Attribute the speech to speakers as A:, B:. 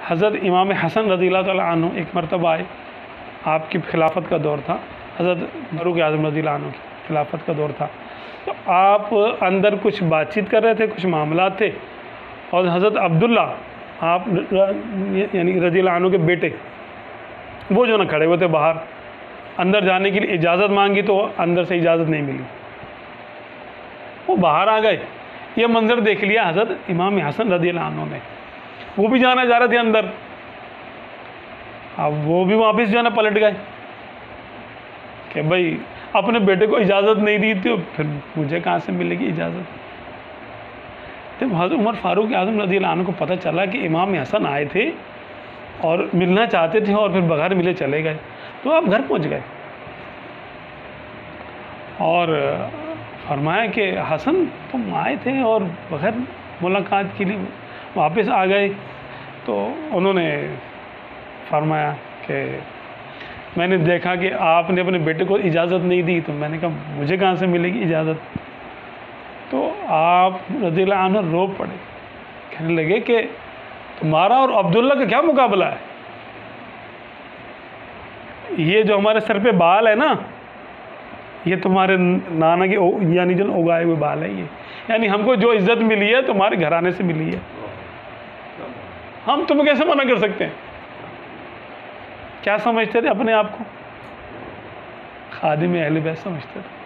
A: हज़रत इमाम हसन रज़ियल्लाहु तआला अन्हु एक मरतबा आए, आपकी खिलाफत का दौर था, हज़रत फारूक आज़म रज़ियल्लाहु अन्हु की खिलाफत का दौर था। तो आप अंदर कुछ बातचीत कर रहे थे, कुछ मामला थे, और हज़रत अब्दुल्ला आप यानी रज़ियल्लाहु अन्हु के बेटे, वो जो ना खड़े हुए थे बाहर, अंदर जाने के लिए इजाज़त मांगी तो अंदर से इजाज़त नहीं मिली, वो बाहर आ गए। ये मंज़र देख लिया हज़रत इमाम हसन रज़ियल्लाहु अन्हु ने, वो भी जाना चाह रहे थे अंदर, अब वो भी वापस जो है ना पलट गए कि भाई अपने बेटे को इजाज़त नहीं दी तो फिर मुझे कहाँ से मिलेगी इजाज़त। तो हज़रत उमर फारूक आज़म रज़ियल्लाहु अन्हु को पता चला कि इमाम हसन आए थे और मिलना चाहते थे और फिर बगैर मिले चले गए, तो आप घर पहुंच गए और फरमाया कि हसन तुम आए थे और बगैर मुलाकात के लिए वापस आ गए। तो उन्होंने फरमाया कि मैंने देखा कि आपने अपने बेटे को इजाज़त नहीं दी, तो मैंने कहा मुझे कहाँ से मिलेगी इजाज़त। तो आप रज़ियल्लाहु अन्हु रो पड़े, कहने लगे कि तुम्हारा और अब्दुल्ला का क्या मुकाबला है, ये जो हमारे सर पे बाल है ना, ये तुम्हारे नाना के यानी जो उगाए हुए बाल है ये, यानी हमको जो इज़्ज़त मिली है तुम्हारे घराने से मिली है, हम तुम्हें कैसे मना कर सकते हैं। क्या समझते थे अपने आप को? खादिम अहले बैत समझते थे।